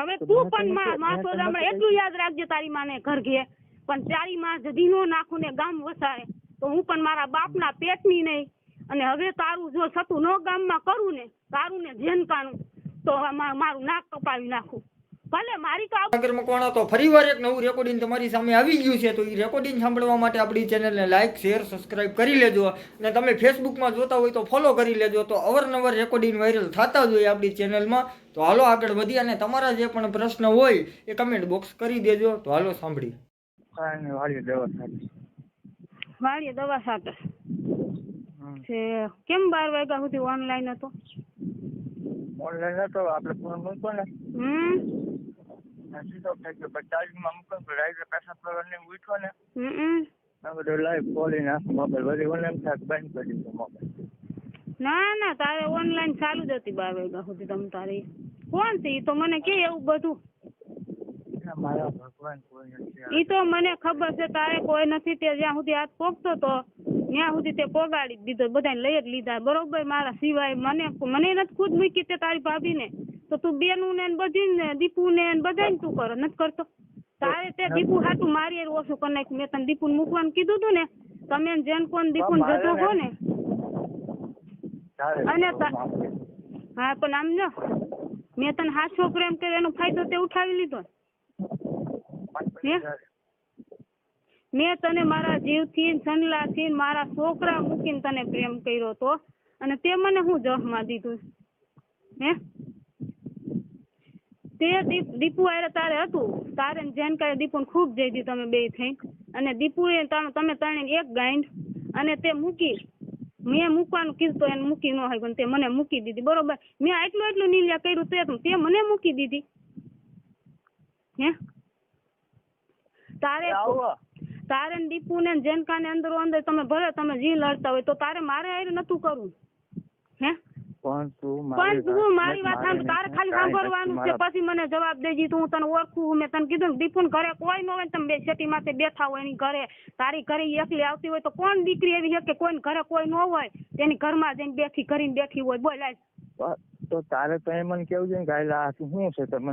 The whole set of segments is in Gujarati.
હવે તું પણ માં સોદામણા એટલું યાદ રાખજે, તારી માને ઘર ઘે પણ તારી માં જદી નો નાખું ને ગામ વસાડે તો હું પણ મારા બાપના પેટની નહીં. અને હવે તારું જો સતું નો ગામમાં કરું ને તારું ને જેનકાનું તો મારું નાક કપાવી નાખું. ભલે મારી તો આગળ મકવાણા તો ફરીવાર એક નવું રેકોર્ડિંગ તમારી સામે આવી ગયું છે. તો એ રેકોર્ડિંગ સાંભળવા માટે આપણી ચેનલને લાઇક શેર સબસ્ક્રાઇબ કરી લેજો. અને તમે ફેસબુકમાં જોતા હોય તો ફોલો કરી લેજો. તો અવારનવાર રેકોર્ડિંગ વાયરલ થતા જ હોય આપણી ચેનલમાં. તો હાલો આગળ વધી અને તમારા જે પણ પ્રશ્ન હોય એ કમેન્ટ બોક્સ કરી દેજો. તો હાલો સાંભળી. વાળીએ દવા સાથે છે. કેમ 12 વાગ્યા સુધી ઓનલાઈન હતો? ઓનલાઈન હતો આપણે ફોન મૂકો ને સીધો થઈ ગયો. પણ ચાર્જમાં મૂકો ને રાઈડર પૈસા પ્રવારને ઉઠો ને આ બધું લાઈવ ખોલી નાખો મોબાઈલ. વળી ઓનલાઈન થાય બંધ કરી દીધો મોબાઈલ. ના તારે ઓનલાઈન ચાલુ જ હતી 12 વાગ્યા સુધી. તમ તારી કોણ છે? તો મને કે એવું બધું મારા ભગવાન કોઈ નથી. ઈ તો મને ખબર છે તારે કોઈ નથી. તે જ્યાં સુધી હાથ પોગતો તો ત્યાં સુધી તે પોગાડી દીધો, બધાને લઈ જ લીધા બરોબર. મારા સિવાય મને નથી ખુદ મૂકી તે તારી ભાભી ને. તો તું બેનું ને બધી ને દીપુ ને બધાને તું કરો નથી કરતો. તારે તે દીપુ હાટું મારી ઓછું કરી નાખ્યું. મેં તને દીપુ મૂકવાનું કીધું તું ને. તમે જેન કોણ દીપુ જતો હો ને અને હા પણ આમ જો મેં તને હાચો પ્રેમ કર્યો એનો ફાયદો તે ઉઠાવી લીધો. મેં તને મારા જીવથી સનલાથી મારા છોકરા મૂકીને તને પ્રેમ કર્યો તો અને તે મને હું જહમાં દીધું હે? તે દીપુ આરે તારે હતું. તારે જેન કરે દીપુને ખૂબ જઈ દી તમે બે થઈ. અને દીપુએ તમે ત્રણે એક ગાંઠ અને તે મૂકી. મેં મૂકવાનું કીધું તો એને મૂકી ન હોય પણ તે મને મૂકી દીધી બરોબર. મેં એટલું નીલિયા કર્યું તે મને મૂકી દીધી હે? તારે દીપુ ને જેનકા ને અંદરો અંદર તમે ભલે તમે જી લડતા હોય તો તારે મારે આરે નતું કરવું હે? પણ તું મારી વાત સાંભળ. તારે ખાલી સાંભળવાનું છે પછી મને જવાબ દેજી. તું તને ઓળખું. મેં તને કીધું દીપુ ને ઘરે કોઈ ન હોય તમે બે છેટી માથે બેઠા હોય એની ઘરે. તારી ઘરે એકલી આવતી હોય તો કોણ દીકરી એવી છે કે કોઈ ઘરે કોઈ ન હોય તેની ઘરમાં જઈને બેઠી કરીને બેઠી હોય? બોલાય તો તારે તો એમ મને કેવું છે ને ગાયલા શું છે તમને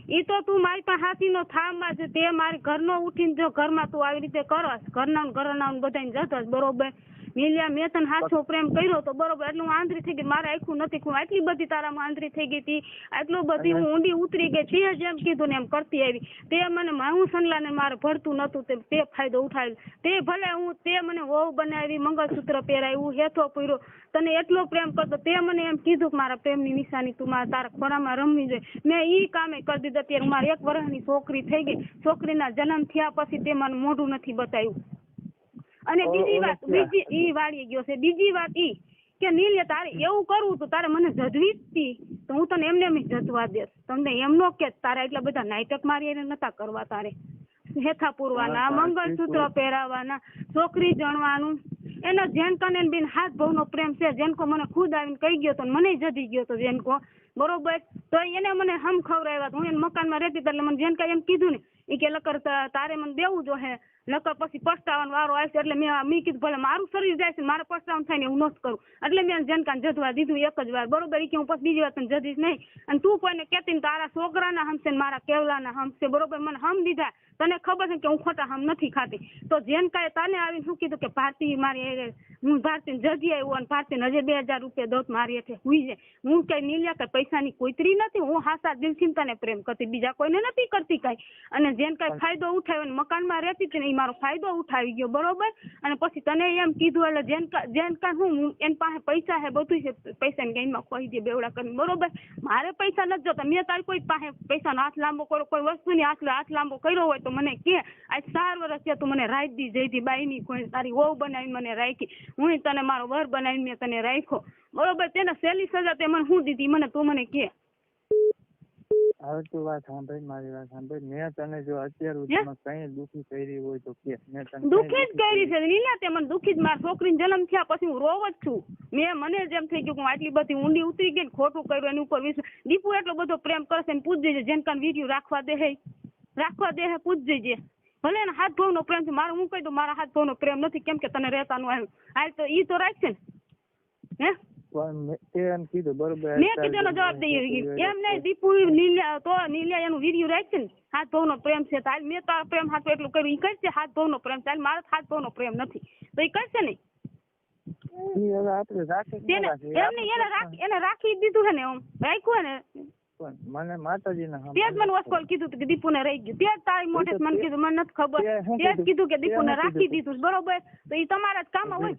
ઈ તો તું મારી પાસે હાથી નો થામાં છે. તે મારી ઘરનો ઉઠીને જો ઘરમાં તું આવી રીતે કરસ ઘરના બધાને જતો બરોબર. નીલિયા મેં તને હાથો પ્રેમ કર્યો તો બરોબર. એટલું આંતરી થઈ ગઈ. મારે આખું નથી ખું. આટલી બધી તારામાં આંતરી થઈ ગઈ હતી. આટલું બધી હું ઊંડી ઉતરી ગઈ. તે જેમ કીધું ને એમ કરતી આવી. તે મને હું સનલા ને મારે ભરતું નતું તે ફાયદો ઉઠાવ્યો. તે ભલે તે મને વહુ બનાવી મંગળસૂત્ર પહેરાવ્યું હેથો પૂર્યો તને એટલો પ્રેમ કરતો. તે મને એમ કીધું કે મારા પ્રેમની નિશાની તું તારા ખોરામાં રમવી જોઈએ. મેં ઈ કામે કરી દીધું. અત્યારે મારી 1 વર્ષની છોકરી થઈ ગઈ. છોકરીના જન્મ થયા પછી તે મને મોઢું નથી બતાવ્યું. અને બીજી વાત ઈ વાળી ગયો છે. બીજી વાત ઈ કે નીલે તારે એવું કરવું તો તારે મને જજવી જ તો હું તને એમને એમ જજવા દેસ. તમને એમ નો કે તારે એટલા બધા નાટક મારી એને નતા કરવા. તારે હેથા પૂરવાના મંગળસૂત્ર પહેરાવાના છોકરી જણવાનું એનો જેનકો ને બેન હાથ ભાવનો પ્રેમ છે. જેનકો મને ખુદ આવીને કહી ગયો તો મને જડી ગયો તો જેનકો બરોબર. તો એને મને હમ ખવડાવ્યા. હું એને મકાનમાં રહેતી એટલે મને જેનકા એમ કીધું ને એ કે લકર તારે મને દેવું જો હે નકર પછી પસ્તાવાનો વારો આવશે. એટલે મેં કીધું ભલે મારું શરીર જાય છે મારે પસ્તાવાનું થાય ને હું નથી કરું. એટલે મેં જેનકાને જજવા દીધું 1 જ વાર બરોબર. એ કે હું પછી બીજી વાર તને જજીશ નહીં. અને તું કોઈને કહેતી ને તારા છોકરાના હમશે ને મારા કેવલાના હમશે બરોબર. મને હમ દીધા. તને ખબર છે કે હું ખોટા હમ નથી ખાતી. તો જેનકાએ તને આવીને શું કીધું કે ભારતી મારી હું ભારતીને જજી આવ્યો અને ભારતીને હજે 2000 રૂપિયા દોત મારી હેઠે હુઈ જાય. હું કઈ નીલિયા કઈ પૈસાની કોઈતરી નથી. હું હાસા દિલથી તને પ્રેમ કરતી બીજા કોઈને નથી કરતી કઈ. અને જેને કઈ ફાયદો ઉઠાવ્યો મકાનમાં રહેતી હતી ને એ મારો ફાયદો ઉઠાવી ગયો બરોબર. અને પછી તને એમ કીધું એટલે જેનકા હું એની પાસે પૈસા હે બધું છે. પૈસાની ગેમમાં ખોઈ દે બેવડા કરીને બરોબર. મારે પૈસા નથી જોતા. મેં તારી કોઈ પાસે પૈસાનો હાથ લાંબો કર્યો કોઈ વસ્તુની હાથ લાંબો કર્યો હોય તો મને કે આજ 4 વર્ષ છે તું મને રાખ દી જઈતી બાઈની કોઈ તારી વહુ બનાવીને મને રાખી. હું તને મારો વર બનાવીને મેં તને રાખ્યો બરોબર. તેને સહેલી સજા તે મને શું દીધી મને તું મને કે? હવે તું વાત સાંભળ મારી વાત સાંભળ. મેં તને જો અત્યાર સુધીમાં કઈ દુખી કરી હોય તો કે મેં તને દુખી જ કરી છે નીલા. તે મને દુખી જ મારા છોકરીનો જન્મ થયા પછી હું રોવ જ છું. મને જેમ થઈ ગયું હું આટલી બધી ઊંડી ઉતરી ગઈ ખોટું કર્યું એની ઉપર દીપુ એટલો બધો પ્રેમ કરશે ને પૂછ જજે જેનકાન વિડીયો રાખવા દે હે પૂછ જજે. ભલે ને હાથ ભાવનો પ્રેમ છે મારો. હું કહી દઉં મારા હાથ ભાવનો પ્રેમ નથી કેમ કે તને રહેતા નું આવ્યું હાલ તો ઈ તો રાખશે ને હે તે એમ કીધું બરોબર. મેં કીધું એનો જવાબ દઈ એમ નહીં દીપુ નીલિયા એનું વિડીયો રાખશે ને હાથ ધોવાનો પ્રેમ છે તાલ મેં તો પ્રેમ હાથ એટલું કર્યું ઈ કરશે હાથ ધોવાનો પ્રેમ તાલ મારો હાથ ધોવાનો પ્રેમ નથી તો ઈ કરશે નહીં એને રાખી દીધું છે ને એમ રાખ્યું ને મને માતાજીને તે જ મને વસ્કોલ કીધું કે દીપુને રહી ગયું તે જ તારી મોઢે મને કીધું મને નથી ખબર તે જ કીધું કે દીપુને રાખી દીધું બરોબર તો ઈ તમારા જ કામ હોય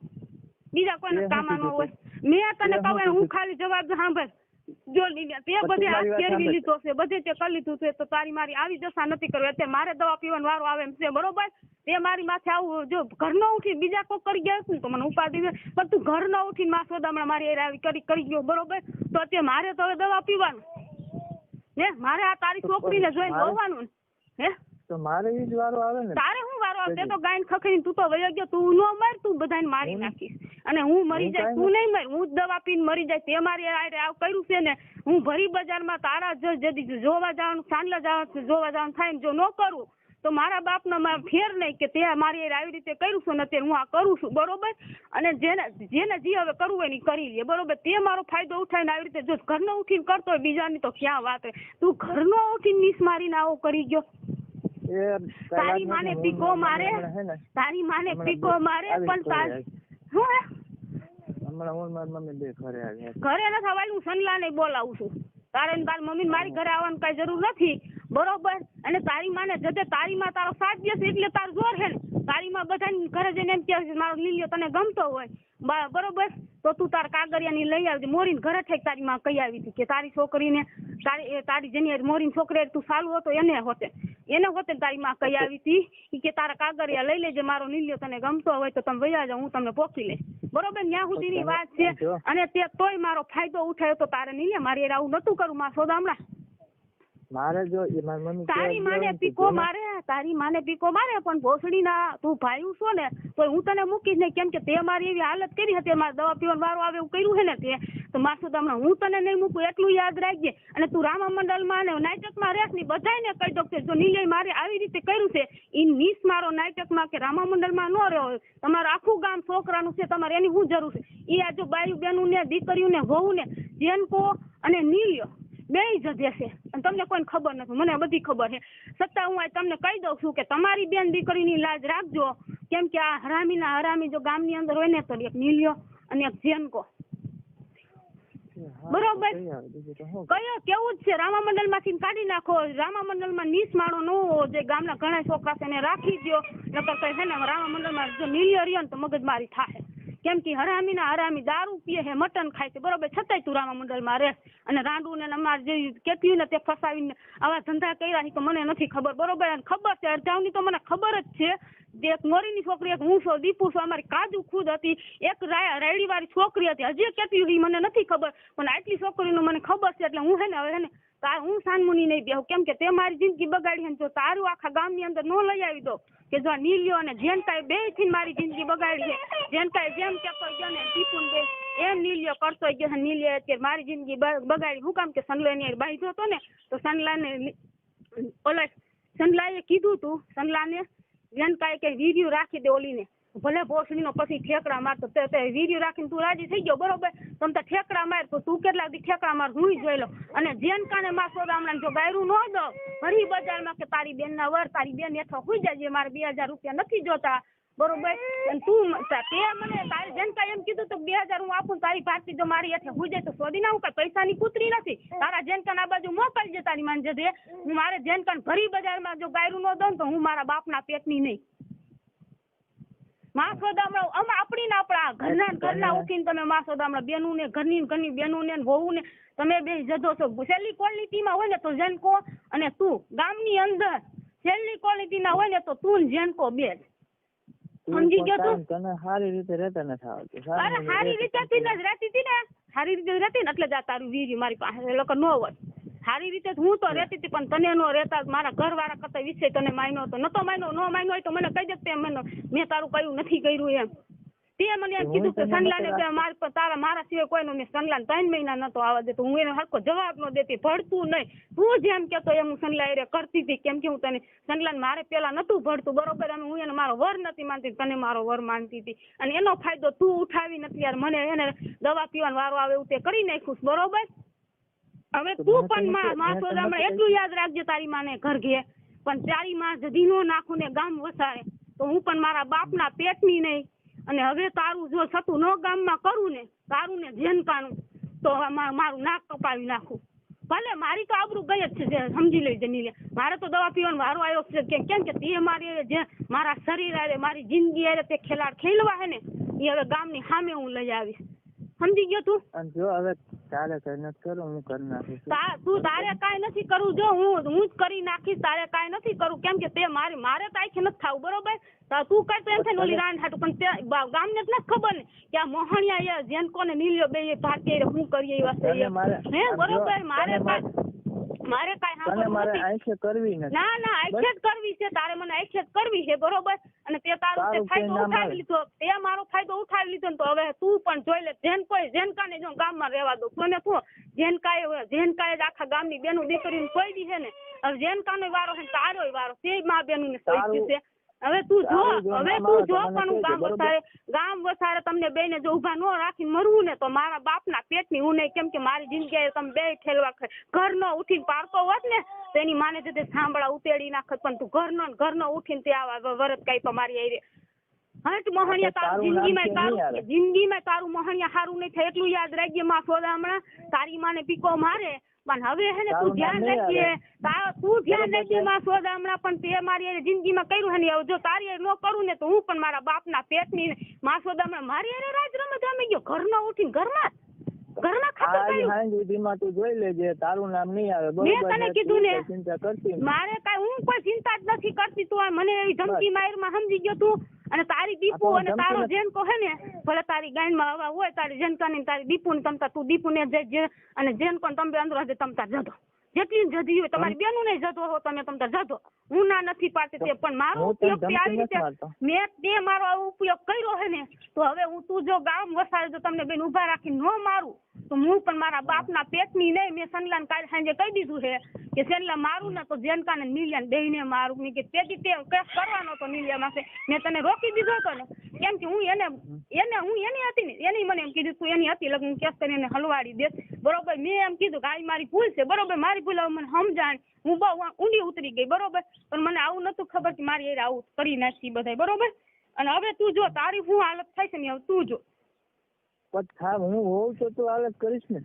બીજા કોઈને કામ ન હોય મેં તને કહું હું ખાલી જવાબ સાંભળ જો લીધા તે બધે હાથ કેળવી લીધો છે બધે તે કરી લીધું છે તો તારી મારી આવી દશા નથી કરવી અત્યારે મારે દવા પીવાનો વારો આવે એમ છે બરોબર તે મારી માથે આવું જો ઘર ન ઉઠી બીજા કોઈ કરી ગયા ને તો મને ઉપાધિ છે પણ તું ઘર ન ઉઠીને માં સોદામણા મારી આવી કરી ગયો બરોબર તો અત્યારે મારે તો હવે દવા પીવાનું હે મારે આ તારી છોકરીને જોઈને જોવાનું હે તો મારે ઈ જ વારો આવે ને તારે હું વારો આવે તે તો ગાયન ખખડીને તું તો વયો ગયો તું ન મર તું બધાને મારી નાખીશ અને હું મરી જાય તું નહીં મર હું દવા પીને મરી જાય તે મારી આવ કર્યું છે ને હું ભરી બજારમાં તારા જદી જોવા જવાનું સાંજલા જવાનું જોવા જવાનું થાય ને જો ન કરું તો મારા બાપના માં ફેર નહીં કે તે મારી આવી રીતે કર્યું છે ને અત્યારે હું આ કરું છું બરોબર અને જેને જે હવે કરવું હોય ને કરી લે બરોબર તે મારો ફાયદો ઉઠાવીને આવી રીતે જો ઘરનો ઉઠીને કરતો હોય બીજાની તો ક્યાં વાત હોય તું ઘરનો ઉઠીને નીસ મારીને આવો કરી ગયો તારી માને પીકો મારે પણ તાર શું ઘરે ન થવાય હું સનલા ને બોલાવું છું તારે તારી મમ્મી મારી ઘરે આવવાની કઈ જરૂર નથી બરોબર અને તારી માને જતે તારી માં તારો સાથ દેશે એટલે તાર જોર હે ને તારી માં બધા ઘરે જઈને એમ કે મારો લીલિયો તને ગમતો હોય બરોબર તો તું તાર કાગરિયાની લઈ આવજે મોરીને ઘરે ઠેક તારી માં કહી આવી હતી કે તારી છોકરીને તારી જેની મોરીની છોકરી તું સારું હતો એને હોતે તારી માં કહી આવી હતી કે તારા કાગરિયા લઈ લેજે મારો લીલિયો તને ગમતો હોય તો તમે વયા જાવ હું તમને પોખી લઈશ બરોબર ત્યાં સુધીની વાત છે અને તે તોય મારો ફાયદો ઉઠાયો તો તારે નહીં લે મારે આવું નતું કરું માં સોદામણા મારે જો તારી માને પીકો મારે પણ ભોસડી ના તું ભાઈ છો ને તો હું તને મૂકીશ નહીં કેમ કે તે મારી એવી હાલત કરી હતી મારે દવા પીવાનો વારો આવે એવું કર્યું છે ને તે તો માસુદ હમણાં હું તને નહીં મૂકું એટલું યાદ રાખજે અને તું રામા મંડળમાં ને નાટકમાં રહેશ ને બધાને કહી દો કે જો નીલય મારે આવી રીતે કર્યું છે ઈ નીસ મારો નાટકમાં કે રામા મંડળમાં ન રહ્યો તમારું આખું ગામ છોકરાનું છે તમારે એની શું જરૂર છે એ આ જો બાયું બેનું ને દીકરીઓ ને વહુ ને જેનકો અને નીલ્યો બે જજે છે અને તમને કોઈ ખબર નથી મને બધી ખબર છે છતાં હું તમને કહી દઉં છું કે તમારી બેન દીકરીની લાજ રાખજો કેમ કે આ હરામી જો ગામની અંદર હોય ને તો એક નીલિયો અને એક જેનકો બરોબર કયો કેવું જ છે રામા મંડળ માંથી કાઢી નાખો રામા મંડળ માં નીસ માણો ન હોવો જે ગામના ઘણા છોકરા છે એને રાખી દો નકર કઈ છે ને રામા મંડળ માં જો નીલિયો રહ્યો ને તો મગજમારી થાય કેમ કે હરામી દારૂ પીએ હે મટન ખાય છે બરોબર છતાંય તું રામા મંડળમાં રહે અને રાંડુ ને અમારે જે કેટલી ને તે ફસાવીને આવા ધંધા કર્યા તો મને નથી ખબર બરોબર અને ખબર છે અડધાવની તો મને ખબર જ છે જે એક મોરીની છોકરી એક હું છું દીપુ છું અમારી કાજુ ખુદ હતી એક રાયડી વાળી છોકરી હતી હજી કેટલી મને નથી ખબર પણ આટલી છોકરીનું મને ખબર છે એટલે હું હે ને હવે ને હું સાનમુની નહીં બેહું કેમ કે તે મારી જિંદગી બગાડી જો તારું આખા ગામની અંદર ન લઈ આવી દો કે જો નીલિયો અને જેનકાએ બે થી મારી જિંદગી બગાડી છે જેનકાએ જેમ કેતો ગયો ને દીપુન બે એમ નીલિયો કરતો ગયો નીલિયો અત્યારે મારી જિંદગી બગાડી હું કામ કે સનલાની બાંધ્યો હતો ને તો સનલાએ કીધું તું સનલાને જેનકાએ કે વિડીયો રાખી દે ઓલીને ભલે ભોસડીનો પછી ઠેકડા મારતો તે વિડીયો રાખીને તું રાજી થઈ ગયો બરોબર તમ તો ઠેકડા માર તો તું કેટલા દી ઠેકડા માર હું જોઈ લો અને જેનકાને માં સોદામણા જો ગાયરું ન દો ભરી બજારમાં કે તારી બેન ના વર તારી બેન હેઠો હુઈ જાય મારે 2000 રૂપિયા નથી જોતા બરોબર અને તું તે મને તારી જેનકા એમ કીધું તો 2000 હું આપું તારી પાર્ટી જો મારી હેઠે હુઈ જાય તો સોદી ના હું કઈ પૈસાની કૂતરી નથી તારા જેનકાને આ બાજુ મોકલજે તારી માન જજે હું મારે જેનકાને ભરી બજારમાં જો ગાયરું ન દઉં તો હું મારા બાપના પેટની નહીં માં સોદામણા આપણી ને આપણા ઘરના ઉઠીને તમે માં સોદામણા બેનું ને ઘરની બેનું ને વહુ ને તમે બે જજો છો છેલ્લી ક્વોલિટીમાં હોય ને તો જેનકો અને તું ગામની અંદર છેલ્લી ક્વોલિટી ના હોય ને તો તું જેનકો બે સમજી ગયો તું તને સારી રીતે રહેતા નથી આવતું અરે સારી રીતે જ રહેતી હતી ને સારી રીતે રહેતી ને એટલે જ તારું વીર્ય મારી પાસે લોકો ન હોય સારી રીતે હું તો રહેતી હતી પણ તને નો રહેતા મારા ઘરવાળા કરતા વિશે તને માન્યો હતો નતો માન્યો ન માન્યો હોય તો મને કહી દે મેં તારું કયું નથી કર્યું એમ તે મને એમ કીધું કે સનલાને મારા સિવાય કોઈનું મેં સનલાને 3 મહિના નતો આવવા દેતો. હું એને હરખો જવાબ ન દેતી, ભળતું નહીં. તું જેમ કેતો એમ હું સનલા એરે કરતી હતી. કેમ કે હું તને સનલાને મારે પેલા નતું ભળતું, બરોબર. અને હું એને મારો વર નથી માનતી, તને મારો વર માનતી હતી. અને એનો ફાયદો તું ઉઠાવી નથી યાર. મને એને દવા પીવાનો વારો આવે એવું તે કરી નાખ્યું, બરોબર. હવે તું પણ માં સોદામણા એટલું યાદ રાખજે, તારી માને ઘર ઘે પણ તારી માં જદી નો નાખું ને ગામ વસાડે તો હું પણ મારા બાપના પેટની નહીં. અને હવે તારું જો સતું નો ગામમાં કરું ને, તારું ને જેનકાનું, તો મારું નાક કપાવી નાખું. ભલે મારી તો આબરૂ ગઈ જ છે, સમજી લઈ જમીલે. મારે તો દવા પીવાનો વારો આવ્યો છે. કેમ કે તે મારી જે મારા શરીર આવે, મારી જિંદગી આવે, તે ખેલવા હે ને એ હવે ગામની સામે હું લઈ આવીશ. સમજી ગયો તું? અને જો હવે તારે કઈ નથી કરું, હું કરી નાખીશ. તું તારે કાંઈ નથી કરવું, જો હું જ કરી નાખીશ. તારે કાંઈ નથી કરવું, કેમ કે તે મારે તાઈખે નથી થાવું, બરોબર. તું કરતો એમ થાય ઓલી રાન હાટું, પણ ગામને જ નથી ખબર ને કે આ મોહણિયા જેનકો ને નીલ્યો બે ભારતીય હું કરીએ એવા છે હે, બરોબર. મારે કાંઈ આંખે કરવી નથી. ના આંખે જ કરવી છે. તારે મને આંખે જ કરવી છે, બરોબર. અને તે તારો ફાયદો ઉઠાવી લીધો, તે મારો ફાયદો ઉઠાવી લીધો ને તો હવે તું પણ જોઈ લે. જેનકાને જો ગામમાં રહેવા દો તને શું, જેનકાએ જ આખા ગામની બેનું દીકરીને કોઈ દી છે ને. હવે જેનકાનો વારો છે, તારો વારો તે મા બેનું ને સોઈ છે. હવે તું જો પણ ગામ વસારે તમને બે ને જો ઉભા ન રાખીને મરવું ને તો મારા બાપના પેટની હું નહીં. કેમ કે મારી જિંદગી તમે બે ઠેલવા ઘર નો ઉઠીને પાડતો હોત ને તો એની માને તે સાંભળા ઉતેડી નાખત. પણ તું ઘર નો ઉઠીને તે આવા વરત કઈ તો મારી આઈ હટ મોહણિયા તારું જિંદગીમાં તારું મોહણિયા સારું નહીં થાય એટલું યાદ રાખજે. માં સોદામણા તારી માને પીકો મારે પણ હવે હે ને તું ધ્યાન રાખજે માં સોદામણા. પણ તે મારી જિંદગીમાં કર્યું હે ને, જો તારી ન કરું ને તો હું પણ મારા બાપના પેટની માં સોદામણા મારી રાજ રમત રમી ગયો. ઘરનો ઉઠીને ઘરમાં તું જોઈ લેજે, તારું નામ નહીં આવે. મેં તને કીધું ને ચિંતા કરતી મારે કઈ, હું કોઈ ચિંતા જ નથી કરતી. તું મને એવી ધમકી મારમાં સમજી ગયો તું. અને તારી દીપુ અને તારો જેનકો હે ને, ભલે તારી ગાયમાં હવા હોય, તારી જેનકાની તારી દીપુ ને તમતા તું દીપુ ને અને જેનકો તમે અંદર હજે તમતા જતો. જેટલી જતી હોય તમારી બેનું નહીં જતો હો તમે તમતા જતો. હું ના નથી પાડતી તે, પણ મારો ઉપયોગ આવી રીતે મેં તે મારો ઉપયોગ કર્યો હે ને તો હવે તું જો ગામ વસાડે તો તમને બેન ઉભા રાખીને ન મારું તો હું પણ મારા બાપના પેટની નહીં. મેં સનલાને કાલે સાંજે કહી દીધું છે કે સનલા મારું ને તો જેનકાને નીલિયાને બેયને મારું. મેં કે તેથી તે કેસ કરવાનો હતો નીલિયા પાસે, મેં તને રોકી દીધો હતો ને. કેમ કે હું એની હતી ને, એની મને એમ કીધું તું એની હતી લગ્ન કેસ કરીને એને હલવાડી દે, બરોબર. મેં એમ કીધું કે આ મારી ભૂલ છે, બરોબર. મારી ભૂલ હવે મને સમજાણ, હું બહુ ઊંડી ઉતરી ગઈ, બરોબર. પણ મને આવું નતું ખબર કે મારી એ આવું કરી નાખી બધા, બરોબર. અને હવે તું જો તારી શું હાલત થાય છે ને હવે તું જો. હું હોઉં તો તું હાલત કરીશ ને.